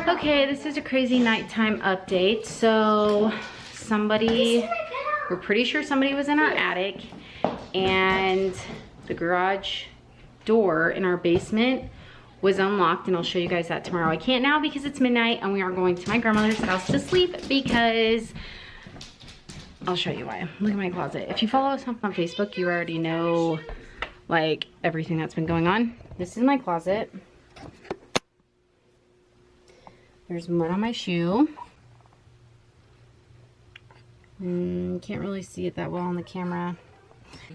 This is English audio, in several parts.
Okay, this is a crazy nighttime update. So we're pretty sure somebody was in our attic, and the garage door in our basement was unlocked, and I'll show you guys that tomorrow. I can't now because it's midnight and we are going to my grandmother's house to sleep, because I'll show you why. Look at my closet. If you follow us on Facebook, you already know like everything that's been going on. This is my closet. There's mud on my shoe. Can't really see it that well on the camera.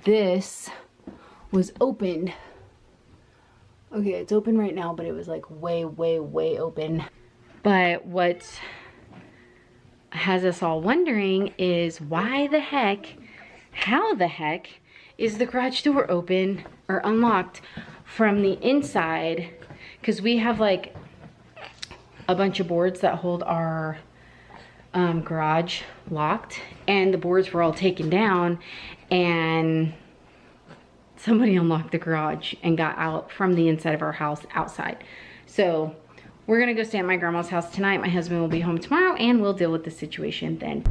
This was opened. Okay, it's open right now, but it was like way open. But what has us all wondering is how the heck is the garage door open or unlocked from the inside? Because we have like a bunch of boards that hold our garage locked, and the boards were all taken down, and somebody unlocked the garage and got out from the inside of our house outside. So we're gonna go stay at my grandma's house tonight. My husband will be home tomorrow and we'll deal with the situation then.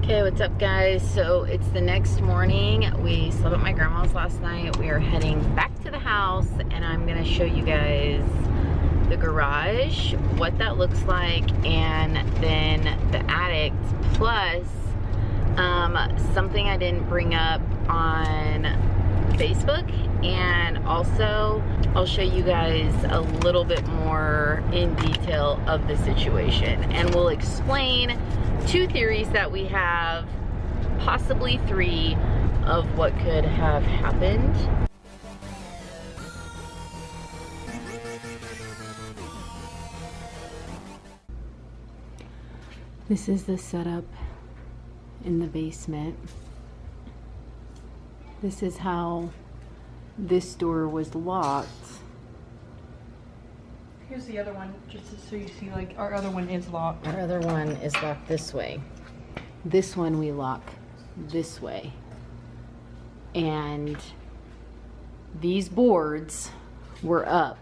Okay, what's up guys? So it's the next morning. We slept at my grandma's last night. We are heading back to the house, and I'm gonna show you guys the garage, what that looks like, and then the attic, plus something I didn't bring up on Facebook, and also I'll show you guys a little bit more in detail of the situation, and we'll explain 2 theories that we have, possibly 3, of what could have happened. This is the setup in the basement. This is how this door was locked. Here's the other one, just so you see, like, our other one is locked. Our other one is locked this way. This one we lock this way. And these boards were up.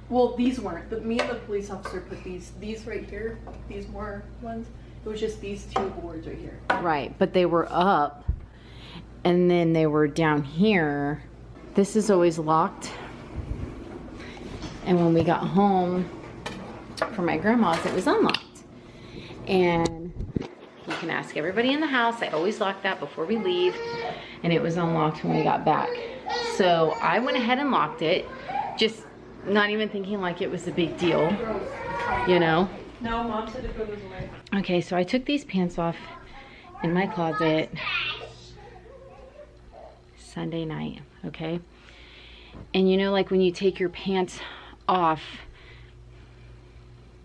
Well, these weren't. Me and the police officer put these right here, these more ones. It was just these 2 boards right here. Right, but they were up, and then they were down here. This is always locked. And when we got home from my grandma's, it was unlocked. And you can ask everybody in the house. I always lock that before we leave, and it was unlocked when we got back. So I went ahead and locked it, just not even thinking like it was a big deal, you know? No, Mom said it goes away. Okay, so I took these pants off in my closet Sunday night, okay? And you know, like when you take your pants off,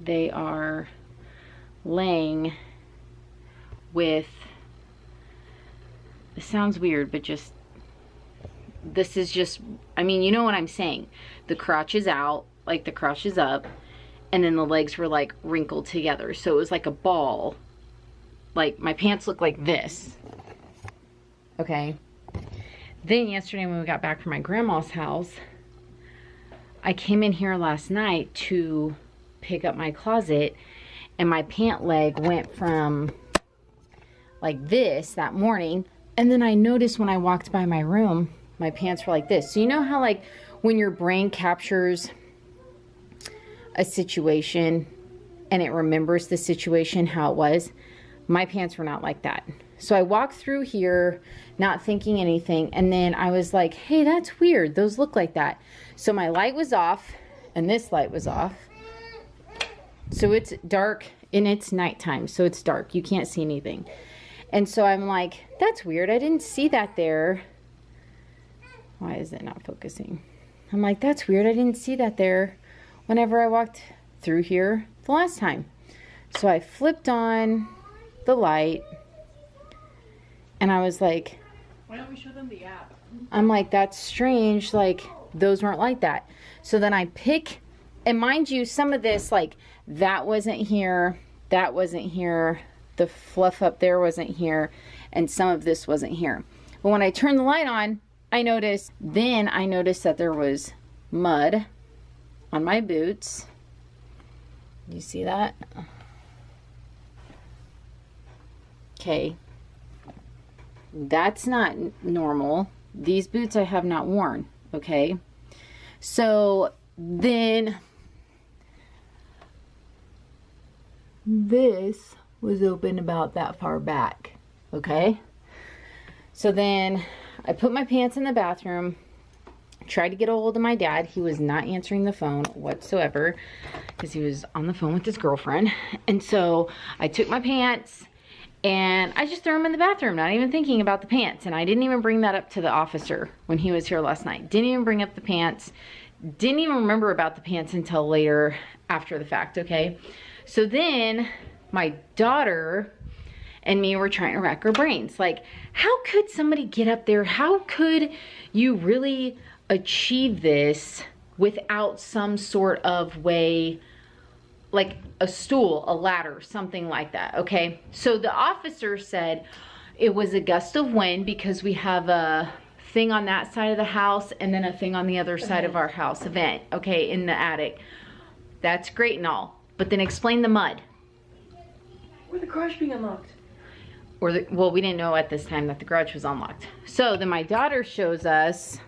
they are laying with, it sounds weird, but just, this is just, I mean, you know what I'm saying. The crotch is out, like the crotch is up, and then the legs were like wrinkled together. So it was like a ball. Like my pants look like this. Okay. Then yesterday when we got back from my grandma's house, I came in here last night to pick up my closet, and my pant leg went from like this that morning, and then I noticed when I walked by my room, my pants were like this. So you know how like when your brain captures a situation and it remembers the situation how it was? My pants were not like that. So I walked through here not thinking anything, and then I was like, hey, that's weird, those look like that. So my light was off and this light was off, so it's dark and it's nighttime, so it's dark, you can't see anything. And so I'm like, that's weird, I didn't see that there. Why is it not focusing? I'm like, that's weird, I didn't see that there whenever I walked through here the last time. So I flipped on the light, and I was like, why don't we show them the app? I'm like, that's strange, like those weren't like that. So then I pick, and mind you, some of this, like that wasn't here, that wasn't here, the fluff up there wasn't here, and some of this wasn't here. But when I turned the light on, I noticed that there was mud on my boots, You see that? Okay. That's not normal. These boots I have not worn, okay? So then this was open about that far back, okay? So then I put my pants in the bathroom, tried to get a hold of my dad. He was not answering the phone whatsoever because he was on the phone with his girlfriend. And so I took my pants and I just threw them in the bathroom, not even thinking about the pants. And I didn't even bring that up to the officer when he was here last night. Didn't even bring up the pants. Didn't even remember about the pants until later after the fact, okay? So then my daughter and me were trying to rack our brains. Like, how could somebody get up there? How could you really achieve this without some sort of way, like a stool, a ladder, something like that, okay? So the officer said it was a gust of wind because we have a thing on that side of the house and then a thing on the other side of our house, a vent, okay, in the attic. That's great and all, but then explain the mud. Or the garage being unlocked. Or well, we didn't know at this time that the garage was unlocked. So then my daughter shows us,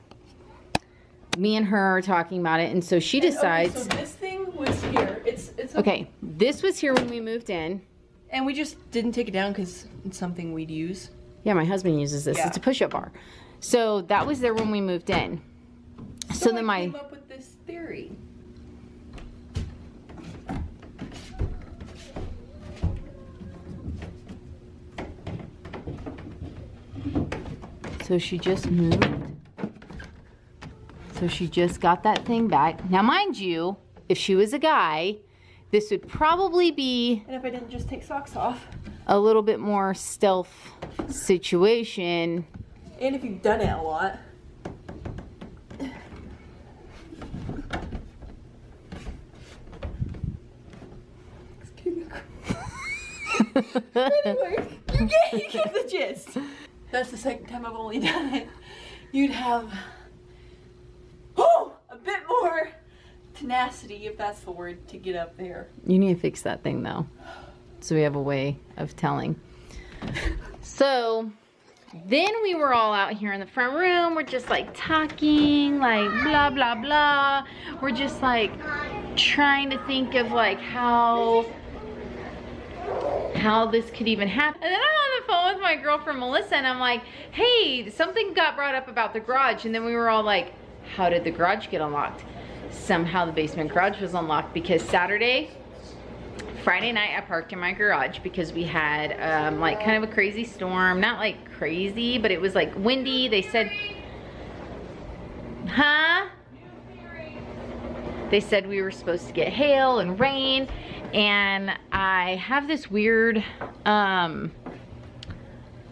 me and her are talking about it, and so she decides. Okay, so this thing was here. It's okay, this was here when we moved in. And we just didn't take it down because it's something we'd use. Yeah, my husband uses this. Yeah. It's a push-up bar. So that was there when we moved in. So then I came up with this theory. So she just moved. So she just got that thing back. Now, mind you, if she was a guy, this would probably be... And if I didn't just take socks off. A little bit more stealth situation. And if you've done it a lot. Anyway, you get the gist. That's the second time I've only done it. You'd have a bit more tenacity, if that's the word, to get up there. You need to fix that thing though, so we have a way of telling. So then we were all out here in the front room. We're just like talking, like blah blah blah. We're just like trying to think of like how this could even happen. And then I'm on the phone with my girlfriend Melissa and I'm like, hey, something got brought up about the garage. And then we were all like, how did the garage get unlocked? Somehow the basement garage was unlocked because Friday night I parked in my garage because we had like kind of a crazy storm. Not like crazy, but it was like windy. They said, huh? They said we were supposed to get hail and rain. And I have this weird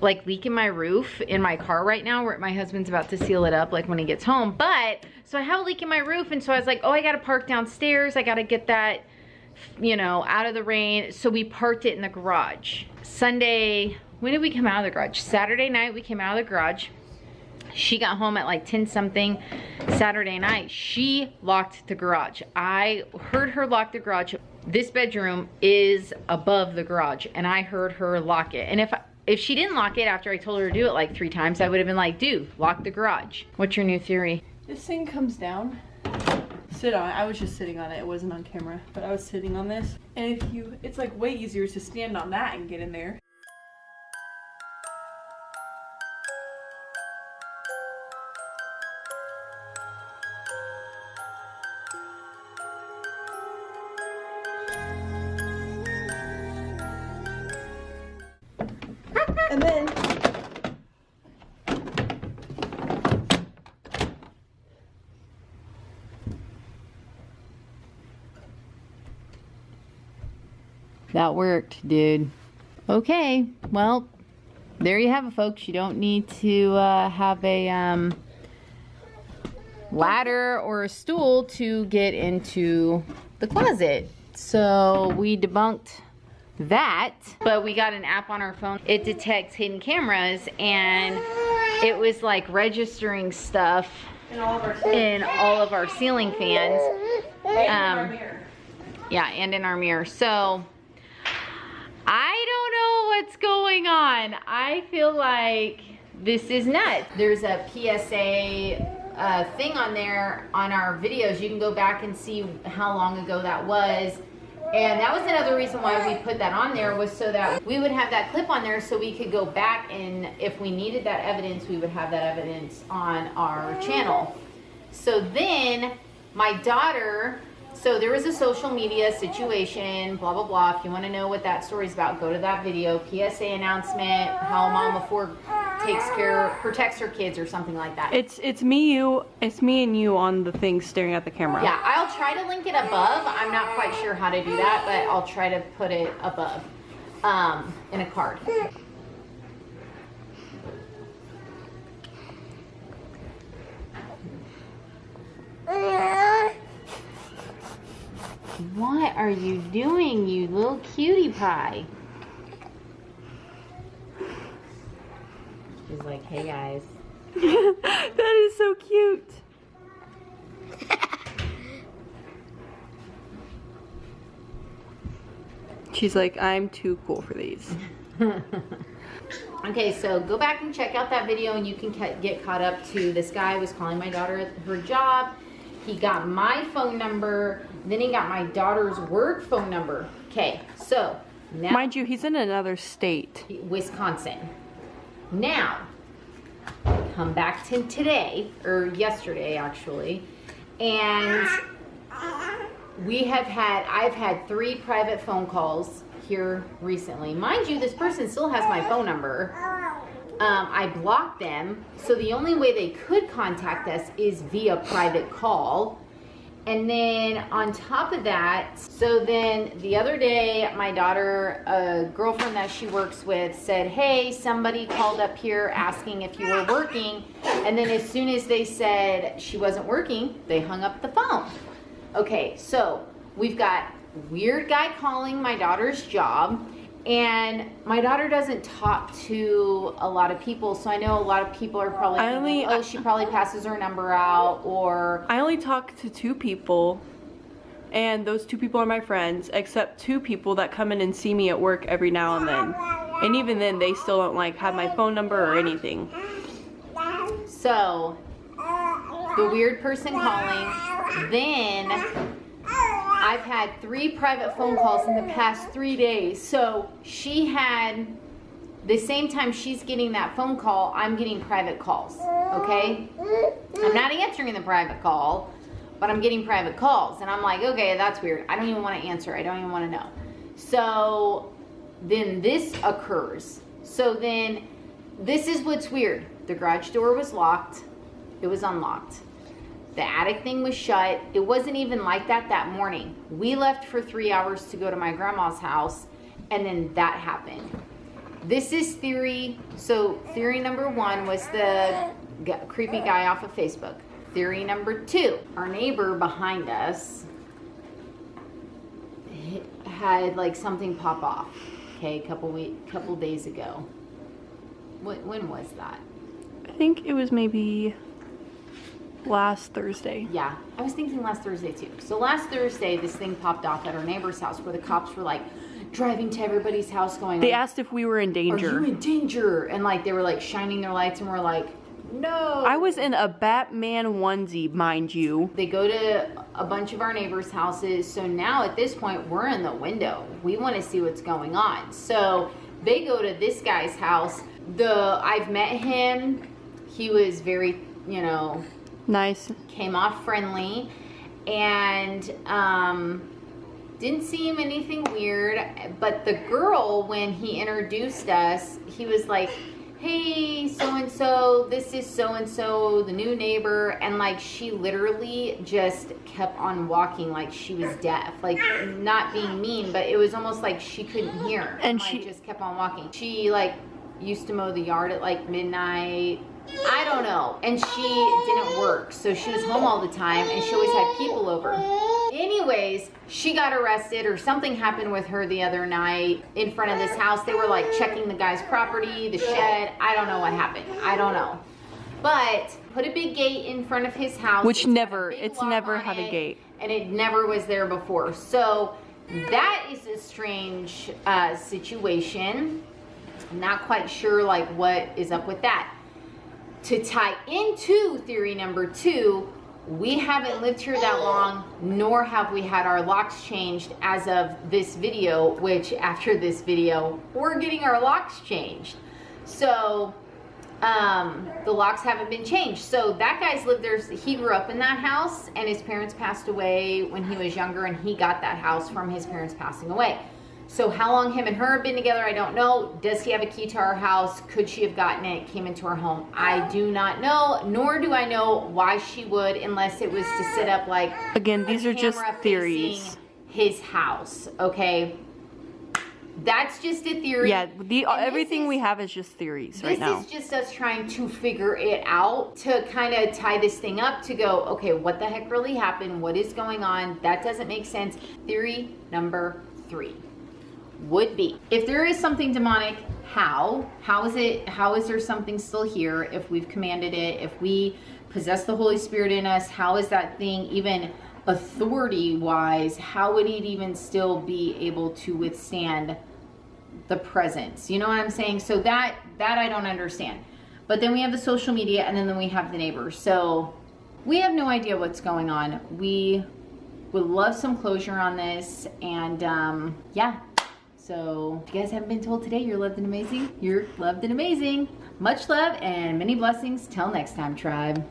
like leak in my roof in my car right now where my husband's about to seal it up like when he gets home. But so I have a leak in my roof, and so I was like, oh, I gotta park downstairs. I gotta get that, you know, out of the rain. So we parked it in the garage. Sunday, when did we come out of the garage? Saturday night we came out of the garage. She got home at like 10 something Saturday night. She locked the garage. I heard her lock the garage. This bedroom is above the garage and I heard her lock it. And if she didn't lock it after I told her to do it like 3 times, I would have been like, dude, lock the garage. What's your new theory? This thing comes down. Sit on it. I was just sitting on it. It wasn't on camera, but I was sitting on this. And it's like way easier to stand on that and get in there. And then that worked, dude. Okay, well, there you have it, folks. You don't need to have a ladder or a stool to get into the closet. So we debunked that, but we got an app on our phone. It detects hidden cameras, and it was like registering stuff in all of our ceiling fans. Yeah, and in our mirror. So I don't know what's going on. I feel like this is nuts. There's a PSA thing on there on our videos. You can go back and see how long ago that was. And that was another reason why we put that on there, was so that we would have that clip on there so we could go back, and if we needed that evidence, we would have that evidence on our channel. So then my daughter, so there was a social media situation, blah, blah, blah. If you want to know what that story's about, go to that video. PSA announcement, how Mama Ford protects her kids or something like that. It's me and you on the thing staring at the camera. Yeah, I'll try to link it above. I'm not quite sure how to do that, but I'll try to put it above in a card. What are you doing, you little cutie pie? She's like, hey guys. That is so cute. She's like, I'm too cool for these. Okay, so go back and check out that video, and you can get caught up to this guy was calling my daughter at her job. He got my phone number, then he got my daughter's work phone number. Okay, so now, mind you, he's in another state. Wisconsin. Now, come back to today, or yesterday actually, and I've had 3 private phone calls here recently. Mind you, this person still has my phone number. I blocked them, so the only way they could contact us is via private call. And then on top of that, so then the other day, my daughter, a girlfriend that she works with, said, hey, somebody called up here asking if you were working. And then as soon as they said she wasn't working, they hung up the phone. Okay, so we've got weird guy calling my daughter's job. And my daughter doesn't talk to a lot of people, so I know a lot of people are probably thinking, oh, she probably passes her number out, or... I only talk to 2 people, and those 2 people are my friends, except 2 people that come in and see me at work every now and then. And even then, they still don't, like, have my phone number or anything. So, the weird person calling, then... I've had 3 private phone calls in the past 3 days. So she had, the same time she's getting that phone call, I'm getting private calls, okay? I'm not answering the private call, but I'm getting private calls. And I'm like, okay, that's weird. I don't even want to answer. I don't even want to know. So then this occurs. So then this is what's weird. The garage door was locked. It was unlocked. The attic thing was shut. It wasn't even like that morning. We left for 3 hours to go to my grandma's house, and then that happened. This is theory. So theory number 1 was the creepy guy off of Facebook. Theory number 2, our neighbor behind us had like something pop off, okay, a couple days ago. When was that? I think it was maybe last Thursday. Yeah, I was thinking last Thursday too. So last Thursday, this thing popped off at our neighbor's house where the cops were like driving to everybody's house going, they asked if we were in danger. Are you in danger? And like they were like shining their lights, and we're like, no. I was in a Batman onesie, mind you. They go to a bunch of our neighbors' houses. So now at this point, we're in the window. We want to see what's going on. So they go to this guy's house. I've met him. He was very, nice. Came off friendly, and didn't seem anything weird. But the girl, when he introduced us, he was like, hey, so-and-so, this is so-and-so, the new neighbor. And like, she literally just kept on walking like she was deaf. Like, not being mean, but it was almost like she couldn't hear. And she just kept on walking. She like used to mow the yard at like midnight. I don't know. And she didn't work, so she was home all the time, and she always had people over. Anyways, she got arrested, or something happened with her the other night in front of this house. They were like checking the guy's property, the shed. I don't know what happened. I don't know. But put a big gate in front of his house. Which never had a gate. And it never was there before. So that is a strange situation. I'm not quite sure like what is up with that. To tie into theory number 2, we haven't lived here that long, nor have we had our locks changed as of this video, which after this video, we're getting our locks changed. So the locks haven't been changed. So that guy's lived there. He grew up in that house, and his parents passed away when he was younger, and he got that house from his parents passing away. So how long him and her have been together, I don't know. Does he have a key to our house? Could she have gotten it, came into our home? I do not know, nor do I know why she would, unless it was to set up like, again, these are just theories. His house, okay? That's just a theory. Yeah, everything we have is just theories right now. This is just us trying to figure it out, to kind of tie this thing up, to go, okay, what the heck really happened? What is going on? That doesn't make sense. Theory number 3 would be, if there is something demonic, how is there something still here? If we've commanded it, if we possess the Holy Spirit in us, how is that thing even authority wise, how would it even still be able to withstand the presence? You know what I'm saying? So that I don't understand. But then we have the social media, and then we have the neighbors. So we have no idea what's going on. We would love some closure on this, and yeah. So if you guys haven't been told today, you're loved and amazing. You're loved and amazing. Much love and many blessings. Till next time, tribe.